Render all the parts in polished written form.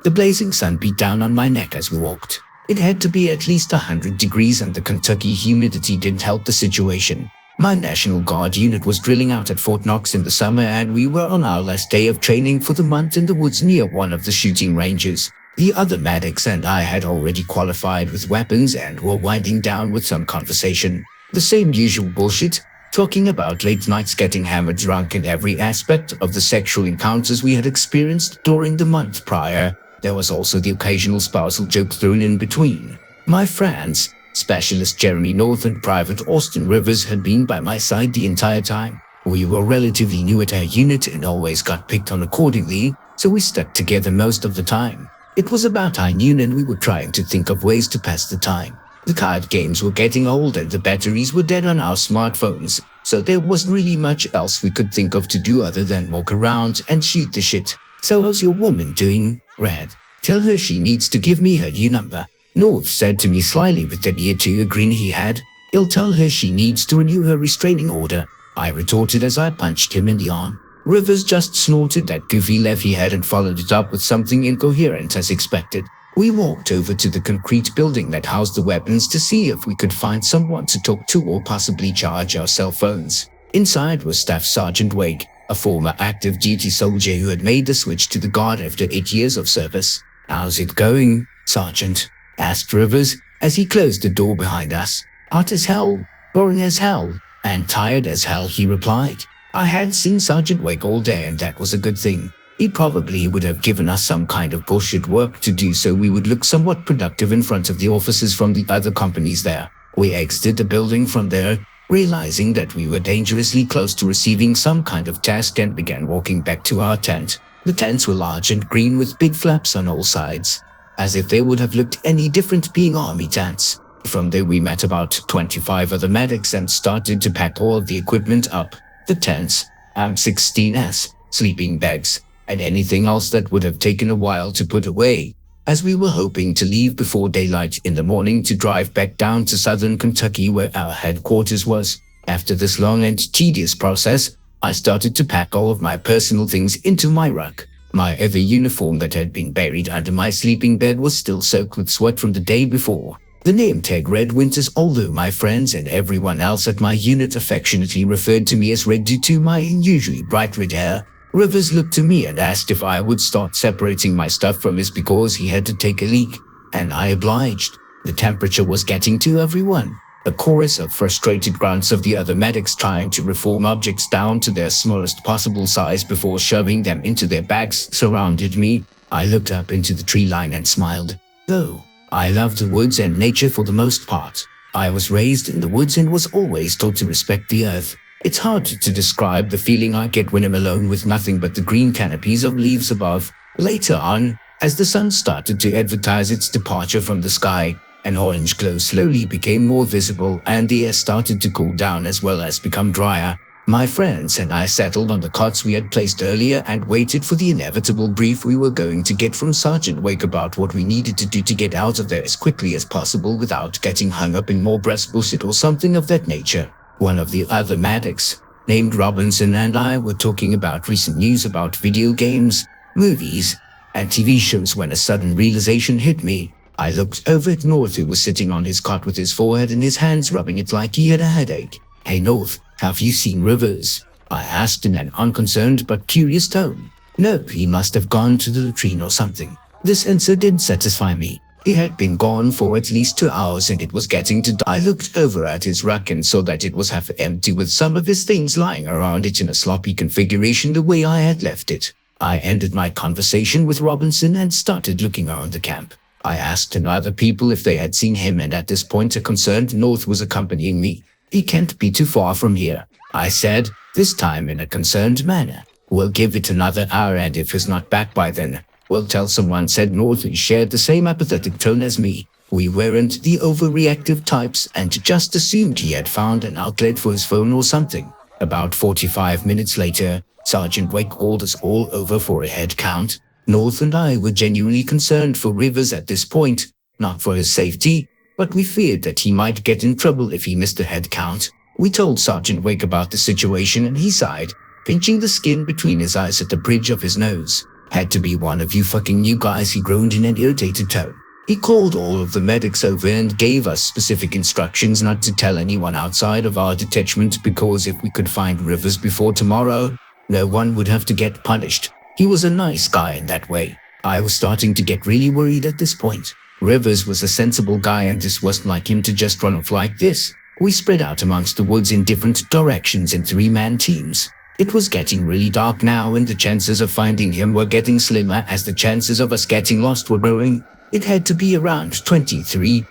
The blazing sun beat down on my neck as we walked. It had to be at least 100 degrees and the Kentucky humidity didn't help the situation. My National Guard unit was drilling out at Fort Knox in the summer and we were on our last day of training for the month in the woods near one of the shooting ranges. The other medics and I had already qualified with weapons and were winding down with some conversation. The same usual bullshit, talking about late nights getting hammered drunk and every aspect of the sexual encounters we had experienced during the month prior. There was also the occasional spousal joke thrown in between. My friends, Specialist Jeremy North and Private Austin Rivers, had been by my side the entire time. We were relatively new at our unit and always got picked on accordingly, so we stuck together most of the time. It was about high noon and we were trying to think of ways to pass the time. The card games were getting old and the batteries were dead on our smartphones, so there wasn't really much else we could think of to do other than walk around and shoot the shit. "So how's your woman doing, Red? Tell her she needs to give me her new number," North said to me slyly with that ear-to-ear grin he had. "He'll tell her she needs to renew her restraining order," I retorted as I punched him in the arm. Rivers just snorted that goofy laugh he had and followed it up with something incoherent as expected. We walked over to the concrete building that housed the weapons to see if we could find someone to talk to or possibly charge our cell phones. Inside was Staff Sergeant Wake, a former active duty soldier who had made the switch to the Guard after 8 years of service. "How's it going, Sergeant?" asked Rivers as he closed the door behind us. "Hot as hell, boring as hell, and tired as hell," he replied. I had seen Sergeant Wake all day and that was a good thing. He probably would have given us some kind of bullshit work to do so we would look somewhat productive in front of the officers from the other companies there. We exited the building from there, realizing that we were dangerously close to receiving some kind of task, and began walking back to our tent. The tents were large and green with big flaps on all sides, as if they would have looked any different being army tents. From there we met about 25 other medics and started to pack all of the equipment up. The tents, M16s, sleeping bags, and anything else that would have taken a while to put away, as we were hoping to leave before daylight in the morning to drive back down to southern Kentucky where our headquarters was. After this long and tedious process, I started to pack all of my personal things into my ruck. My other uniform that had been buried under my sleeping bed was still soaked with sweat from the day before. The name tag Red Winters, although my friends and everyone else at my unit affectionately referred to me as Red due to my unusually bright red hair. Rivers looked to me and asked if I would start separating my stuff from his because he had to take a leak, and I obliged. The temperature was getting to everyone. A chorus of frustrated grunts of the other medics trying to reform objects down to their smallest possible size before shoving them into their bags surrounded me. I looked up into the tree line and smiled. Though I love the woods and nature for the most part, I was raised in the woods and was always taught to respect the earth. It's hard to describe the feeling I get when I'm alone with nothing but the green canopies of leaves above. Later on, as the sun started to advertise its departure from the sky, an orange glow slowly became more visible and the air started to cool down as well as become drier. My friends and I settled on the cots we had placed earlier and waited for the inevitable brief we were going to get from Sergeant Wake about what we needed to do to get out of there as quickly as possible without getting hung up in more breast bullshit or something of that nature. One of the other medics, named Robinson, and I were talking about recent news about video games, movies, and TV shows when a sudden realization hit me. I looked over at North, who was sitting on his cot with his forehead and his hands rubbing it like he had a headache. "Hey North, have you seen Rivers?" I asked in an unconcerned but curious tone. "Nope, he must have gone to the latrine or something." This answer didn't satisfy me. He had been gone for at least 2 hours and it was getting to I looked over at his ruck and saw that it was half empty with some of his things lying around it in a sloppy configuration the way I had left it. I ended my conversation with Robinson and started looking around the camp. I asked other people if they had seen him, and at this point a concerned North was accompanying me. "He can't be too far from here," I said, this time in a concerned manner. "We'll give it another hour and if he's not back by then, we'll tell someone," said North, who shared the same apathetic tone as me. We weren't the overreactive types and just assumed he had found an outlet for his phone or something. About 45 minutes later, Sergeant Wake called us all over for a head count. North and I were genuinely concerned for Rivers at this point, not for his safety, but we feared that he might get in trouble if he missed a head count. We told Sergeant Wake about the situation and he sighed, pinching the skin between his eyes at the bridge of his nose. Had to be one of you fucking new guys, he groaned in an irritated tone. He called all of the medics over and gave us specific instructions not to tell anyone outside of our detachment because if we could find Rivers before tomorrow, no one would have to get punished. He was a nice guy in that way. I was starting to get really worried at this point. Rivers was a sensible guy and this wasn't like him to just run off like this. We spread out amongst the woods in different directions in 3-man teams. It was getting really dark now and the chances of finding him were getting slimmer as the chances of us getting lost were growing. It had to be around 23-0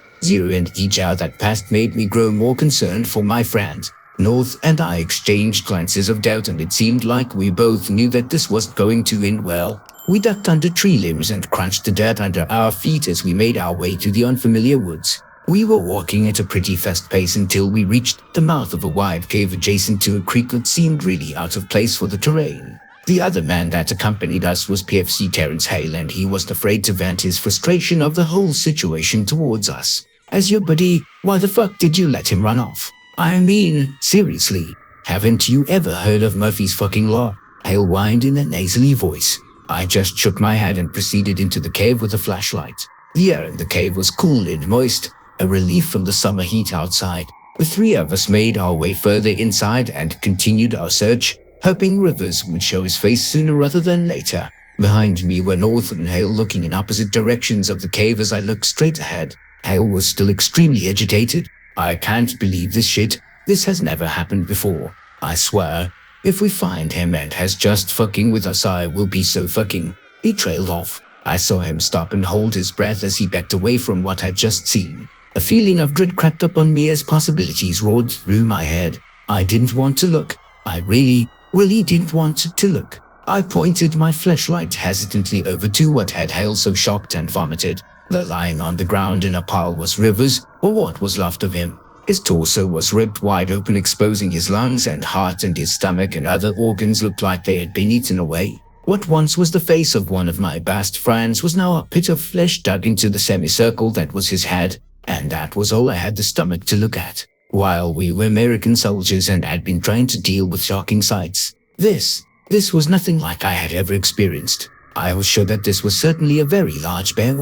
and each hour that passed made me grow more concerned for my friend. North and I exchanged glances of doubt and it seemed like we both knew that this wasn't going to end well. We ducked under tree limbs and crunched the dirt under our feet as we made our way to the unfamiliar woods. We were walking at a pretty fast pace until we reached the mouth of a wide cave adjacent to a creek that seemed really out of place for the terrain. The other man that accompanied us was PFC Terrence Hale and he wasn't afraid to vent his frustration of the whole situation towards us. As your buddy, why the fuck did you let him run off? I mean, seriously, haven't you ever heard of Murphy's fucking law? Hale whined in a nasally voice. I just shook my head and proceeded into the cave with a flashlight. The air in the cave was cool and moist, a relief from the summer heat outside. The three of us made our way further inside and continued our search, hoping Rivers would show his face sooner rather than later. Behind me were North and Hale looking in opposite directions of the cave as I looked straight ahead. Hale was still extremely agitated. I can't believe this shit. This has never happened before. I swear, if we find him and has just fucking with us, I will be so fucking. He trailed off. I saw him stop and hold his breath as he backed away from what I'd just seen. A feeling of dread crept up on me as possibilities roared through my head. I didn't want to look. I really didn't want to look. I pointed my flashlight hesitantly over to what had Hale so shocked and vomited. The lying on the ground in a pile was Rivers, or what was left of him. His torso was ripped wide open, exposing his lungs and heart, and his stomach and other organs looked like they had been eaten away. What once was the face of one of my best friends was now a pit of flesh dug into the semicircle that was his head, and that was all I had the stomach to look at. While we were American soldiers and had been trained to deal with shocking sights, this was nothing like I had ever experienced. I was sure that this was certainly a very large bear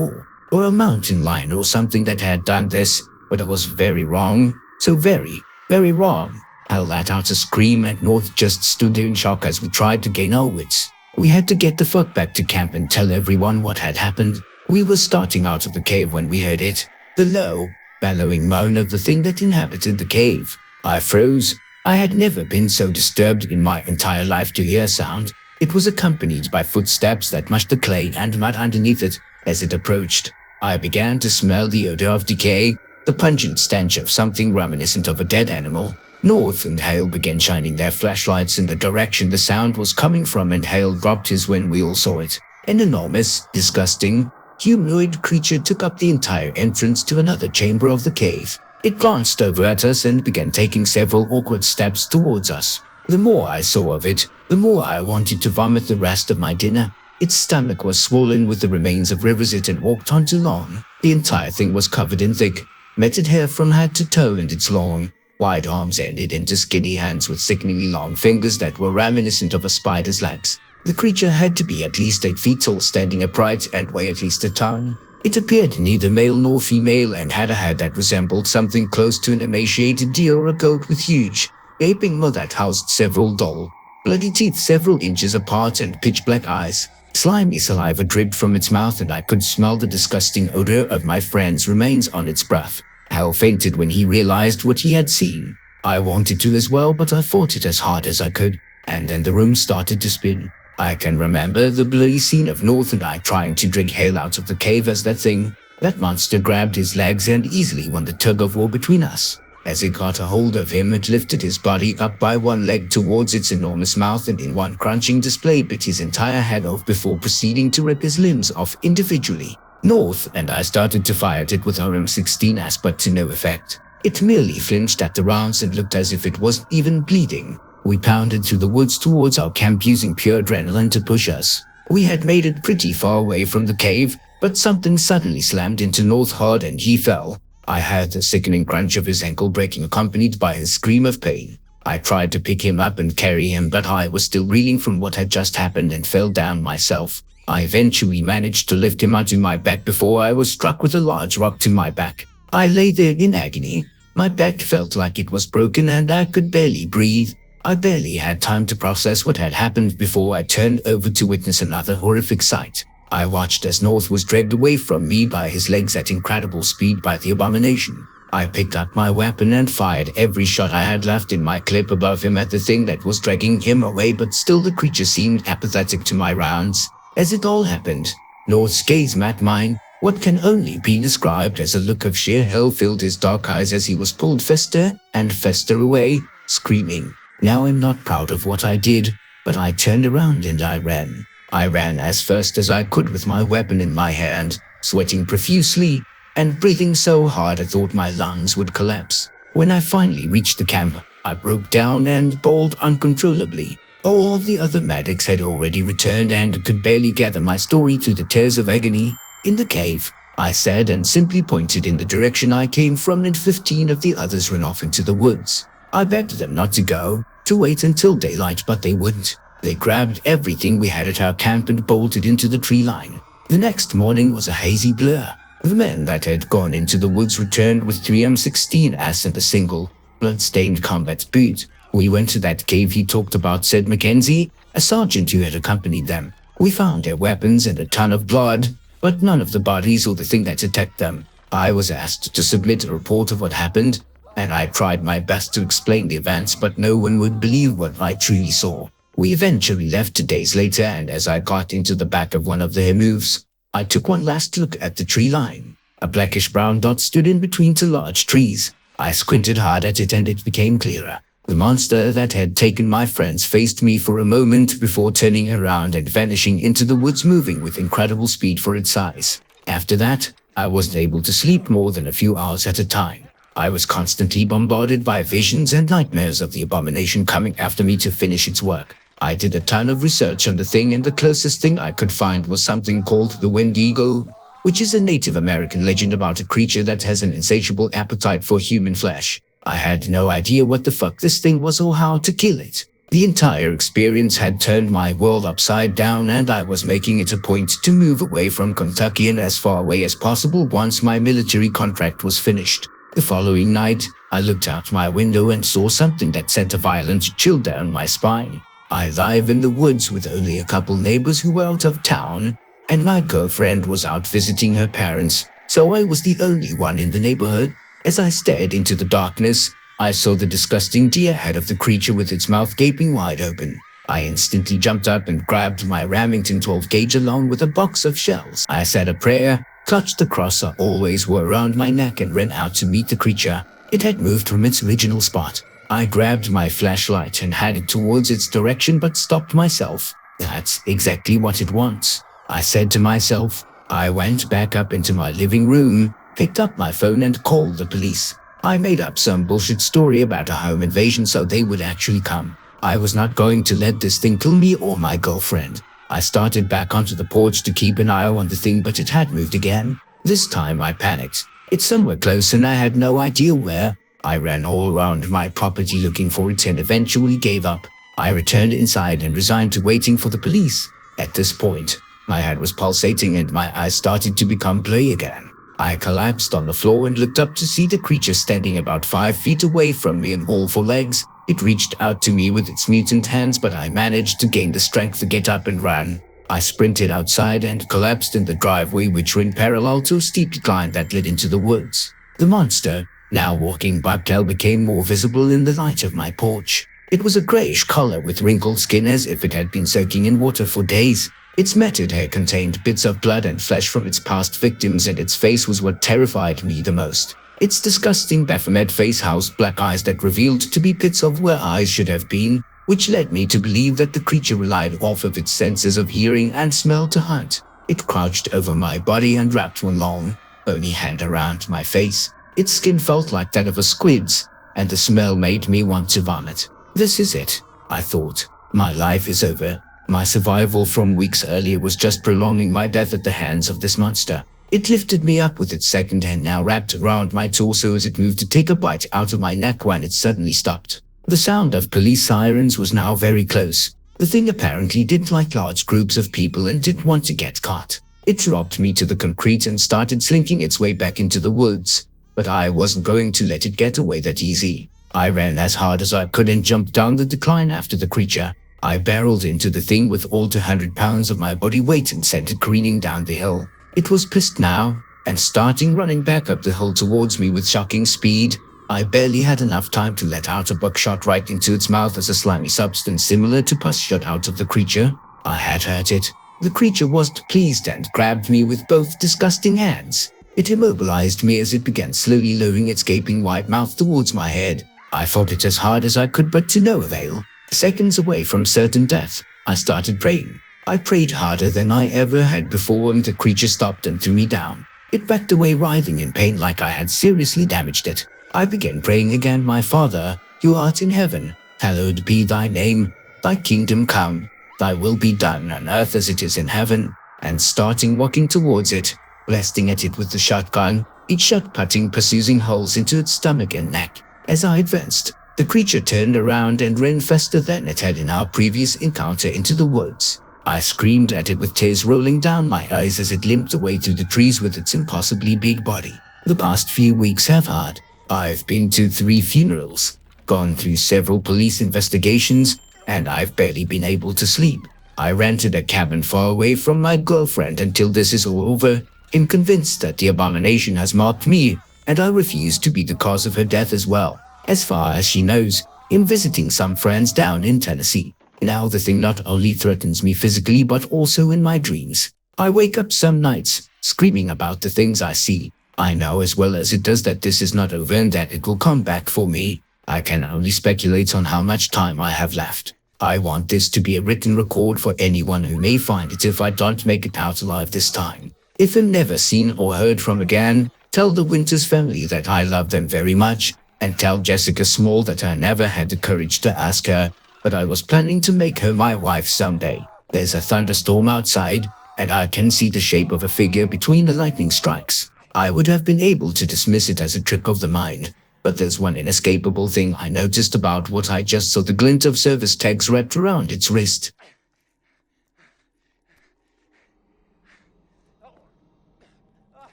or a mountain lion or something that had done this, but I was very wrong. So very, very wrong. I let out a scream and North just stood there in shock as we tried to gain our wits. We had to get the fuck back to camp and tell everyone what had happened. We were starting out of the cave when we heard it. The low, bellowing moan of the thing that inhabited the cave. I froze. I had never been so disturbed in my entire life to hear sound. It was accompanied by footsteps that mushed the clay and mud underneath it as it approached. I began to smell the odor of decay, the pungent stench of something reminiscent of a dead animal. North and Hale began shining their flashlights in the direction the sound was coming from, and Hale dropped his when we all saw it. An enormous, disgusting, humanoid creature took up the entire entrance to another chamber of the cave. It glanced over at us and began taking several awkward steps towards us. The more I saw of it, the more I wanted to vomit the rest of my dinner. Its stomach was swollen with the remains of Rivers it had walked on too long. The entire thing was covered in thick, matted hair from head to toe, and its long, wide arms ended into skinny hands with sickeningly long fingers that were reminiscent of a spider's legs. The creature had to be at least 8 feet tall, standing upright, and weigh at least a ton. It appeared neither male nor female and had a head that resembled something close to an emaciated deer or a goat, with huge, gaping mouth that housed several dull, bloody teeth several inches apart and pitch-black eyes. Slimy saliva dripped from its mouth, and I could smell the disgusting odor of my friend's remains on its breath. Hal fainted when he realized what he had seen. I wanted to as well, but I fought it as hard as I could, and then the room started to spin. I can remember the bloody scene of North and I trying to drag Hale out of the cave as that monster grabbed his legs and easily won the tug-of-war between us. As it got a hold of him, it lifted his body up by one leg towards its enormous mouth and in one crunching display bit his entire head off before proceeding to rip his limbs off individually. North and I started to fire at it with our M16 but to no effect. It merely flinched at the rounds and looked as if it wasn't even bleeding. We pounded through the woods towards our camp using pure adrenaline to push us. We had made it pretty far away from the cave, but something suddenly slammed into North hard and he fell. I heard the sickening crunch of his ankle breaking, accompanied by his scream of pain. I tried to pick him up and carry him, but I was still reeling from what had just happened and fell down myself. I eventually managed to lift him onto my back before I was struck with a large rock to my back. I lay there in agony. My back felt like it was broken and I could barely breathe. I barely had time to process what had happened before I turned over to witness another horrific sight. I watched as North was dragged away from me by his legs at incredible speed by the Abomination. I picked up my weapon and fired every shot I had left in my clip above him at the thing that was dragging him away, but still the creature seemed apathetic to my rounds. As it all happened, North's gaze met mine. What can only be described as a look of sheer hell filled his dark eyes as he was pulled faster and faster away, screaming. Now I'm not proud of what I did, but I turned around and I ran. I ran as fast as I could with my weapon in my hand, sweating profusely and breathing so hard I thought my lungs would collapse. When I finally reached the camp, I broke down and bawled uncontrollably. All of the other medics had already returned and could barely gather my story through the tears of agony. In the cave, I said and simply pointed in the direction I came from, and 15 of the others ran off into the woods. I begged them not to go, to wait until daylight, but they wouldn't. They grabbed everything we had at our camp and bolted into the tree line. The next morning was a hazy blur. The men that had gone into the woods returned with 3 M16s and a single, blood-stained combat boot. We went to that cave he talked about, said Mackenzie, a sergeant who had accompanied them. We found their weapons and a ton of blood, but none of the bodies or the thing that attacked them. I was asked to submit a report of what happened, and I tried my best to explain the events, but no one would believe what I truly saw. We eventually left 2 days later, and as I got into the back of one of their moves, I took one last look at the tree line. A blackish-brown dot stood in between 2 large trees. I squinted hard at it and it became clearer. The monster that had taken my friends faced me for a moment before turning around and vanishing into the woods, moving with incredible speed for its size. After that, I wasn't able to sleep more than a few hours at a time. I was constantly bombarded by visions and nightmares of the Abomination coming after me to finish its work. I did a ton of research on the thing, and the closest thing I could find was something called the Wendigo, which is a Native American legend about a creature that has an insatiable appetite for human flesh. I had no idea what the fuck this thing was or how to kill it. The entire experience had turned my world upside down, and I was making it a point to move away from Kentucky and as far away as possible once my military contract was finished. The following night, I looked out my window and saw something that sent a violent chill down my spine. I live in the woods with only a couple neighbors who were out of town, and my girlfriend was out visiting her parents, so I was the only one in the neighborhood. As I stared into the darkness, I saw the disgusting deer head of the creature with its mouth gaping wide open. I instantly jumped up and grabbed my Remington 12 gauge along with a box of shells. I said a prayer, clutched the cross I always wore around my neck, and ran out to meet the creature. It had moved from its original spot. I grabbed my flashlight and headed towards its direction, but stopped myself. That's exactly what it wants, I said to myself. I went back up into my living room, picked up my phone and called the police. I made up some bullshit story about a home invasion so they would actually come. I was not going to let this thing kill me or my girlfriend. I started back onto the porch to keep an eye on the thing, but it had moved again. This time I panicked. It's somewhere close and I had no idea where. I ran all around my property looking for it and eventually gave up. I returned inside and resigned to waiting for the police. At this point, my head was pulsating and my eyes started to become blurry again. I collapsed on the floor and looked up to see the creature standing about 5 feet away from me on all 4 legs. It reached out to me with its mutant hands, but I managed to gain the strength to get up and run. I sprinted outside and collapsed in the driveway, which ran parallel to a steep decline that led into the woods. The monster, now walking bipedal, became more visible in the light of my porch. It was a grayish color with wrinkled skin as if it had been soaking in water for days. Its matted hair contained bits of blood and flesh from its past victims, and its face was what terrified me the most. Its disgusting Baphomet face housed black eyes that revealed to be pits of where eyes should have been, which led me to believe that the creature relied off of its senses of hearing and smell to hunt. It crouched over my body and wrapped one long, bony hand around my face. Its skin felt like that of a squid's, and the smell made me want to vomit. This is it, I thought. My life is over. My survival from weeks earlier was just prolonging my death at the hands of this monster. It lifted me up with its second hand now wrapped around my torso as it moved to take a bite out of my neck when it suddenly stopped. The sound of police sirens was now very close. The thing apparently didn't like large groups of people and didn't want to get caught. It dropped me to the concrete and started slinking its way back into the woods. But I wasn't going to let it get away that easy. I ran as hard as I could and jumped down the decline after the creature. I barreled into the thing with all 200 pounds of my body weight and sent it careening down the hill. It was pissed now, and starting running back up the hill towards me with shocking speed. I barely had enough time to let out a buckshot right into its mouth as a slimy substance similar to pus shot out of the creature. I had hurt it. The creature wasn't pleased and grabbed me with both disgusting hands. It immobilized me as it began slowly lowering its gaping wide mouth towards my head. I fought it as hard as I could, but to no avail. Seconds away from certain death, I started praying. I prayed harder than I ever had before, and the creature stopped and threw me down. It backed away, writhing in pain like I had seriously damaged it. I began praying again. My Father, who art in heaven, hallowed be thy name. Thy kingdom come. Thy will be done on earth as it is in heaven. And starting walking towards it, blasting at it with the shotgun, each shot putting pursuing holes into its stomach and neck. As I advanced, the creature turned around and ran faster than it had in our previous encounter into the woods. I screamed at it with tears rolling down my eyes as it limped away through the trees with its impossibly big body. The past few weeks have hard. I've been to 3 funerals, gone through several police investigations, and I've barely been able to sleep. I rented a cabin far away from my girlfriend until this is all over, and convinced that the abomination has marked me, and I refuse to be the cause of her death as well. As far as she knows, I'm visiting some friends down in Tennessee. Now the thing not only threatens me physically but also in my dreams. I wake up some nights, screaming about the things I see. I know as well as it does that this is not over and that it will come back for me. I can only speculate on how much time I have left. I want this to be a written record for anyone who may find it if I don't make it out alive this time. If I'm never seen or heard from again, tell the Winters family that I love them very much, and tell Jessica Small that I never had the courage to ask her, but I was planning to make her my wife someday. There's a thunderstorm outside, and I can see the shape of a figure between the lightning strikes. I would have been able to dismiss it as a trick of the mind, but there's one inescapable thing I noticed about what I just saw: the glint of service tags wrapped around its wrist.